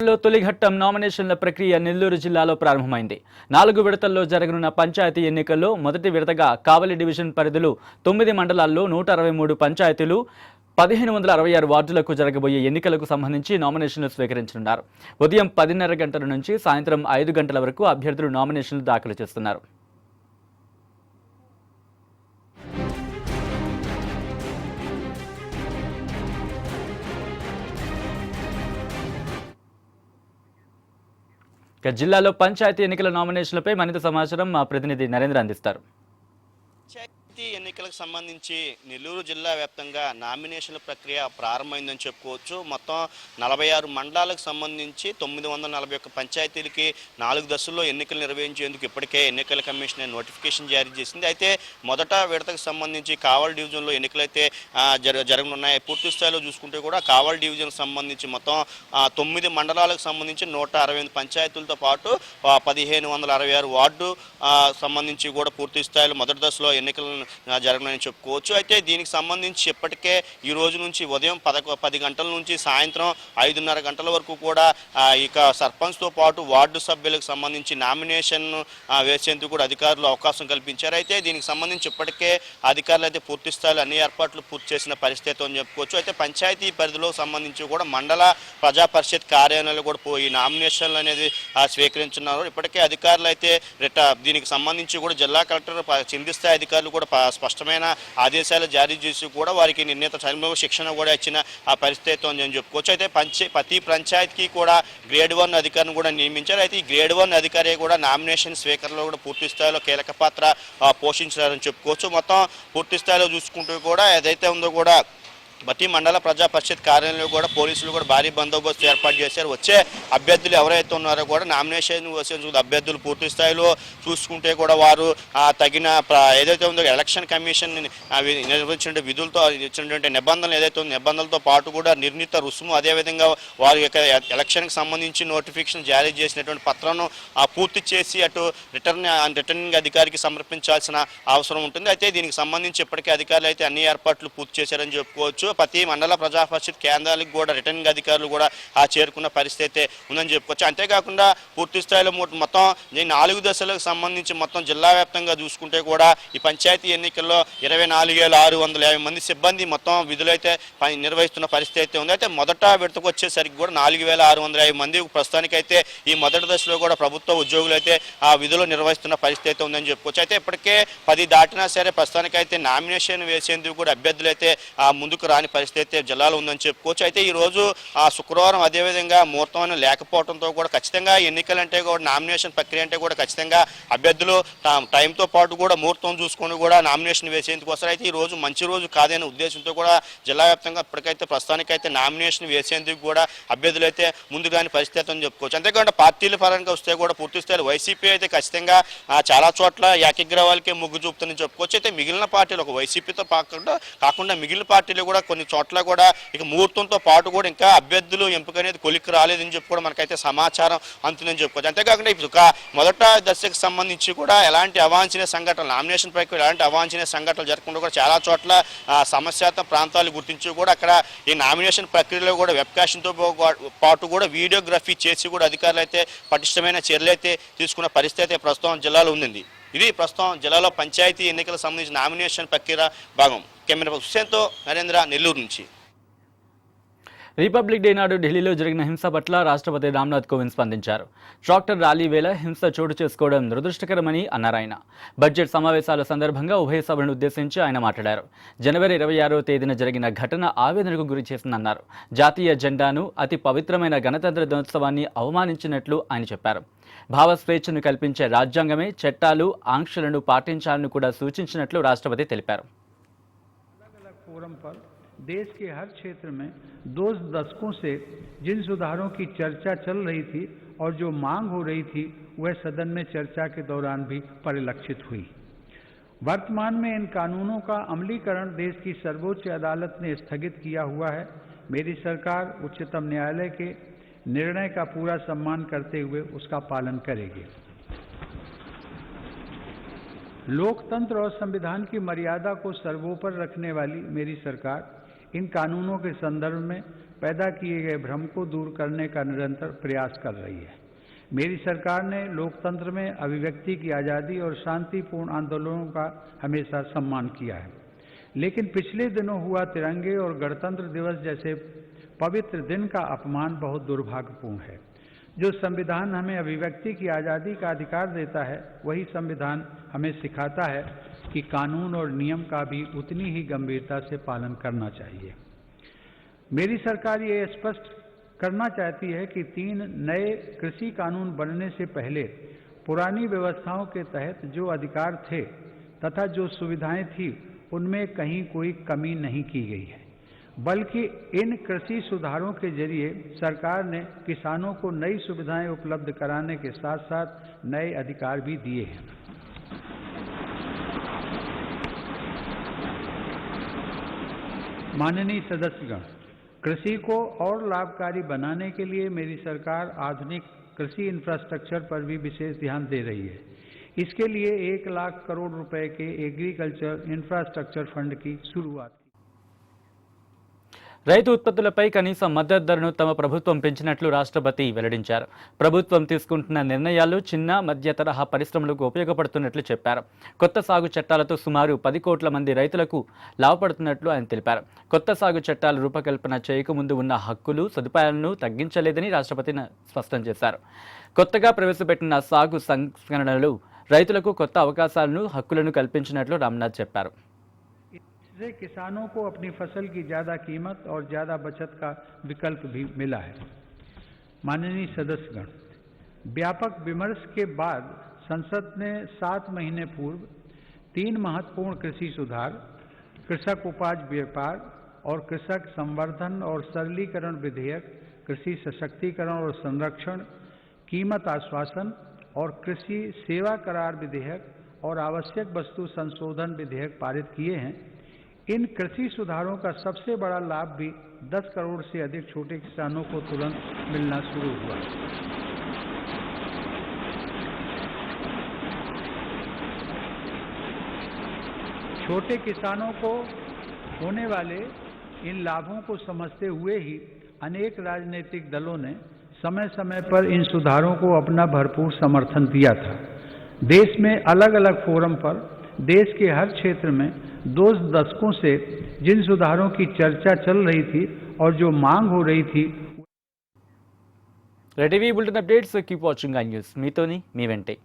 జిల్లాలో తొలి ఘట్టం నామినేషన్ల ప్రక్రియ నెల్లూరు జిల్లాలో ప్రారంభమైంది. 4 విడతల్లో జరగనున్న పంచాయతీ ఎన్నికల్లో మొదటి విడతగా కావలి డివిజన్ పరిధిలో 9 మండలాల్లో 163 పంచాయతీలు 1566 వార్డులకు జరగబోయే ఎన్నికలకు సంబంధించి నామినేషన్లు స్వీకరించనున్నారు. ఉదయం 10:30 గంటల నుంచి సాయంత్రం 5 గంటల వరకు అభ్యర్థులు నామినేషన్లు దాఖలు చేస్తున్నారు. జిల్లాలో పంచాయతీ ఎన్నికల నామినేషన్లపై మరింత సమాచారం మా ప్రతినిధి నరేంద్ర అందిస్తారు. పంచాయతీ ఎన్నికలకు సంబంధించి నెల్లూరు జిల్లా వ్యాప్తంగా నామినేషన్ల ప్రక్రియ ప్రారంభమైందని చెప్పుకోవచ్చు. మొత్తం 46 మండలాలకు సంబంధించి 941 పంచాయతీలకి 4 దశల్లో ఎన్నికలు నిర్వహించేందుకు ఇప్పటికే ఎన్నికల కమిషన్ నోటిఫికేషన్ జారీ చేసింది. అయితే మొదట విడతకు సంబంధించి కావలి డివిజన్లో ఎన్నికలు అయితే జరగనున్నాయి. పూర్తి స్థాయిలో చూసుకుంటే కూడా కావలి డివిజన్ సంబంధించి మొత్తం 9 మండలాలకు సంబంధించి 168 పంచాయతీలతో పాటు 1566 వార్డు సంబంధించి కూడా పూర్తి స్థాయిలో మొదటి దశలో ఎన్నికలు జరగనని చెప్పుకోవచ్చు. అయితే దీనికి సంబంధించి ఇప్పటికే ఈ రోజు నుంచి ఉదయం 10 గంటల నుంచి సాయంత్రం 5:30 గంటల వరకు కూడా ఇక సర్పంచ్తో పాటు వార్డు సభ్యులకు సంబంధించి నామినేషన్ వేసేందుకు కూడా అధికారులు అవకాశం కల్పించారు. అయితే దీనికి సంబంధించి ఇప్పటికే అధికారులు అయితే పూర్తి స్థాయిలో అన్ని ఏర్పాట్లు పూర్తి చేసిన పరిస్థితి అని చెప్పుకోవచ్చు. అయితే పంచాయతీ పరిధిలో సంబంధించి కూడా మండల ప్రజా పరిషత్ కార్యాలయాలు కూడా ఈ నామినేషన్లు అనేది స్వీకరించున్నారు. ఇప్పటికే అధికారులు అయితే దీనికి సంబంధించి కూడా జిల్లా కలెక్టర్ కింది స్థాయి అధికారులు కూడా స్పష్టమైన ఆదేశాలు జారీ చేసి కూడా వారికి నిర్ణీత సమయంలో శిక్షణ కూడా ఇచ్చిన ఆ పరిస్థితి ఉందని చెప్పుకోవచ్చు. అయితే ప్రతి పంచాయతీకి కూడా గ్రేడ్ 1 అధికారిని కూడా నియమించారు. అయితే ఈ గ్రేడ్ 1 అధికారి కూడా నామినేషన్ స్వీకరణలో కూడా పూర్తి స్థాయిలో కీలక పాత్ర పోషించారని చెప్పుకోవచ్చు. మొత్తం పూర్తి స్థాయిలో చూసుకుంటూ కూడా ఏదైతే ఉందో కూడా ప్రతి మండల ప్రజా పరిషత్ కార్యాలయంలో కూడా పోలీసులు కూడా భారీ బందోబస్తు ఏర్పాటు చేశారు. వచ్చే అభ్యర్థులు ఎవరైతే ఉన్నారో కూడా నామినేషన్ వేసే అభ్యర్థులు పూర్తి స్థాయిలో చూసుకుంటే కూడా వారు తగిన ఏదైతే ఉందో ఎలక్షన్ కమిషన్ నిర్వహించిన విధులతో ఇచ్చినటువంటి నిబంధనలు ఏదైతే ఉందో నిబంధనలతో పాటు కూడా నిర్ణీత రుసుము అదేవిధంగా వారి యొక్క ఎలక్షన్కి సంబంధించి నోటిఫికేషన్ జారీ చేసినటువంటి పత్రాన్ని పూర్తి చేసి అటు రిటర్నింగ్ అధికారికి సమర్పించాల్సిన అవసరం ఉంటుంది. అయితే దీనికి సంబంధించి ఇప్పటికే అధికారులు అయితే అన్ని ఏర్పాట్లు పూర్తి చేశారని చెప్పుకోవచ్చు. ప్రతి మండల ప్రజా పరిషత్ కేంద్రాలకు కూడా రిటర్నింగ్ అధికారులు కూడా చేరుకున్న పరిస్థితి ఉందని చెప్పుకోవచ్చు. అంతేకాకుండా పూర్తి స్థాయిలో మొత్తం 4 దశలకు సంబంధించి మొత్తం జిల్లా వ్యాప్తంగా చూసుకుంటే కూడా ఈ పంచాయతీ ఎన్నికల్లో 24,650 మంది సిబ్బంది మొత్తం విధులైతే నిర్వహిస్తున్న పరిస్థితి ఉంది. అయితే మొదట విడతకు వచ్చేసరికి కూడా 4,650 మంది ప్రస్తుతానికైతే ఈ మొదటి దశలో కూడా ప్రభుత్వ ఉద్యోగులు అయితే ఆ విధులు నిర్వహిస్తున్న పరిస్థితి ఉందని చెప్పుకోవచ్చు. అయితే ఇప్పటికే 10 దాటినా సరే ప్రస్తుతానికైతే నామినేషన్ వేసేందుకు కూడా అభ్యర్థులు అయితే ముందుకు రాని పరిస్థితి జిల్లాలో ఉందని చెప్పుకోవచ్చు. అయితే ఈ రోజు శుక్రవారం అదేవిధంగా ముహూర్తం లేకపోవడంతో కూడా ఖచ్చితంగా ఎన్నికలంటే కూడా నామినేషన్ ప్రక్రియ అంటే కూడా ఖచ్చితంగా అభ్యర్థులు టైంతో పాటు కూడా ముహూర్తం చూసుకొని కూడా నామినేషన్ వేసేందుకు వస్తారు. అయితే ఈ రోజు మంచి రోజు కాదనే ఉద్దేశంతో కూడా జిల్లా వ్యాప్తంగా ఇప్పటికైతే ప్రస్తుతానికైతే నామినేషన్ వేసేందుకు కూడా అభ్యర్థులు అయితే ముందు కాని పరిస్థితి అని చెప్పుకోవచ్చు. అంతేకాకుండా పార్టీల పరంగా వస్తే కూడా పూర్తి స్థాయిలో వైసీపీ అయితే ఖచ్చితంగా చాలా చోట్ల ఏకగ్రవాలకే మొగ్గు చూపుతుందని చెప్పుకోవచ్చు. అయితే మిగిలిన పార్టీలు ఒక వైసీపీతో కాకుండా మిగిలిన పార్టీలు కూడా కొన్ని చోట్ల కూడా ఇక ముహూర్తంతో పాటు కూడా ఇంకా అభ్యర్థులు ఎంపిక అనేది కొలిక్కి రాలేదని చెప్పి కూడా మనకైతే సమాచారం అందుతుందని చెప్పుకోవచ్చు. అంతేకాకుండా ఇప్పుడు మొదట దశకు సంబంధించి కూడా ఎలాంటి అవాంఛనీయ సంఘటనలు నామినేషన్ ప్రక్రియ ఎలాంటి అవాంఛనీయ సంఘటనలు జరగకుండా కూడా చాలా చోట్ల సమస్యాత్మక ప్రాంతాలు గుర్తించి కూడా అక్కడ ఈ నామినేషన్ ప్రక్రియలో కూడా వెబ్కాస్టింగ్తో పాటు కూడా వీడియోగ్రఫీ చేసి కూడా అధికారులు అయితే పటిష్టమైన చర్యలు అయితే తీసుకున్న పరిస్థితి ప్రస్తుతం జిల్లాలో ఉంది. ఇది ప్రస్తుతం జిల్లాలో పంచాయతీ ఎన్నికలకు సంబంధించిన నామినేషన్ ప్రక్రియ భాగం. కెమెరా హుస్సేన్తో నరేంద్ర, నెల్లూరు నుంచి. రిపబ్లిక్ డే నాడు ఢిల్లీలో జరిగిన హింస పట్ల రాష్ట్రపతి రామ్నాథ్ కోవింద్ స్పందించారు. ట్రాక్టర్ ర్యాలీ వేళ హింస చోటు చేసుకోవడం దురదృష్టకరమని అన్నారు ఆయన. బడ్జెట్ సమావేశాల సందర్భంగా ఉభయ సభలను ఉద్దేశించి ఆయన మాట్లాడారు. జనవరి 26వ తేదీన జరిగిన ఘటన ఆవేదనకు గురి చేసిందన్నారు. జాతీయ జెండాను అతి పవిత్రమైన గణతంత్ర దినోత్సవాన్ని అవమానించినట్లు ఆయన చెప్పారు. భావ స్వేచ్ఛను కల్పించే రాజ్యాంగమే చట్టాలు ఆంక్షలను పాటించాలని కూడా సూచించినట్లు రాష్ట్రపతి తెలిపారు. देश के हर क्षेत्र में 2 दशकों से जिन सुधारों की चर्चा चल रही थी और जो मांग हो रही थी वह सदन में चर्चा के दौरान भी परिलक्षित हुई। वर्तमान में इन कानूनों का अमलीकरण देश की सर्वोच्च अदालत ने स्थगित किया हुआ है। मेरी सरकार उच्चतम न्यायालय के निर्णय का पूरा सम्मान करते हुए उसका पालन करेगी। लोकतंत्र और संविधान की मर्यादा को सर्वोपरि रखने वाली मेरी सरकार इन कानूनों के संदर्भ में पैदा किए गए भ्रम को दूर करने का निरंतर प्रयास कर रही है। मेरी सरकार ने लोकतंत्र में अभिव्यक्ति की आज़ादी और शांतिपूर्ण आंदोलनों का हमेशा सम्मान किया है, लेकिन पिछले दिनों हुआ तिरंगे और गणतंत्र दिवस जैसे पवित्र दिन का अपमान बहुत दुर्भाग्यपूर्ण है। जो संविधान हमें अभिव्यक्ति की आज़ादी का अधिकार देता है, वही संविधान हमें सिखाता है कि कानून और नियम का भी उतनी ही गंभीरता से पालन करना चाहिए। मेरी सरकार ये स्पष्ट करना चाहती है कि 3 नए कृषि कानून बनने से पहले पुरानी व्यवस्थाओं के तहत जो अधिकार थे तथा जो सुविधाएं थी, उनमें कहीं कोई कमी नहीं की गई है, बल्कि इन कृषि सुधारों के जरिए सरकार ने किसानों को नई सुविधाएं उपलब्ध कराने के साथ साथ नए अधिकार भी दिए हैं। माननीय सदस्यगण, कृषि को और लाभकारी बनाने के लिए मेरी सरकार आधुनिक कृषि इंफ्रास्ट्रक्चर पर भी विशेष ध्यान दे रही है। इसके लिए 1 लाख करोड़ रुपए के एग्रीकल्चर इंफ्रास्ट्रक्चर फंड की शुरुआत की। రైతు ఉత్పత్తులపై కనీస మద్దతు ధరను తమ ప్రభుత్వం పెంచినట్లు రాష్ట్రపతి వెల్లడించారు. ప్రభుత్వం తీసుకుంటున్న నిర్ణయాలు చిన్న మధ్య తరహా పరిశ్రమలకు ఉపయోగపడుతున్నట్లు చెప్పారు. కొత్త సాగు చట్టాలతో సుమారు 10 కోట్ల మంది రైతులకు లాభపడుతున్నట్లు ఆయన తెలిపారు. కొత్త సాగు చట్టాల రూపకల్పన చేయకముందు ఉన్న హక్కులు, సదుపాయాలను తగ్గించలేదని రాష్ట్రపతి స్పష్టం చేశారు. కొత్తగా ప్రవేశపెట్టిన సాగు సంస్కరణలు రైతులకు కొత్త అవకాశాలను, హక్కులను కల్పించినట్లు రామ్నాథ్ చెప్పారు. इससे किसानों को अपनी फसल की ज़्यादा कीमत और ज़्यादा बचत का विकल्प भी मिला है। माननीय सदस्यगण, व्यापक विमर्श के बाद संसद ने 7 महीने पूर्व 3 महत्वपूर्ण कृषि सुधार, कृषक उपज व्यापार और कृषक संवर्धन और सरलीकरण विधेयक, कृषि सशक्तिकरण और संरक्षण, कीमत आश्वासन और कृषि सेवा करार विधेयक और आवश्यक वस्तु संशोधन विधेयक पारित किए हैं। इन कृषि सुधारों का सबसे बड़ा लाभ भी 10 करोड़ से अधिक छोटे किसानों को तुरंत मिलना शुरू हुआ। छोटे किसानों को होने वाले इन लाभों को समझते हुए ही अनेक राजनीतिक दलों ने समय समय पर इन सुधारों को अपना भरपूर समर्थन दिया था। देश में अलग अलग फोरम पर देश के हर क्षेत्र में 2 दशकों से जिन सुधारों की चर्चा चल रही थी और जो मांग हो रही थी। Red TV bulletin updates keep watching I news. మీతోని మీ వెంటే.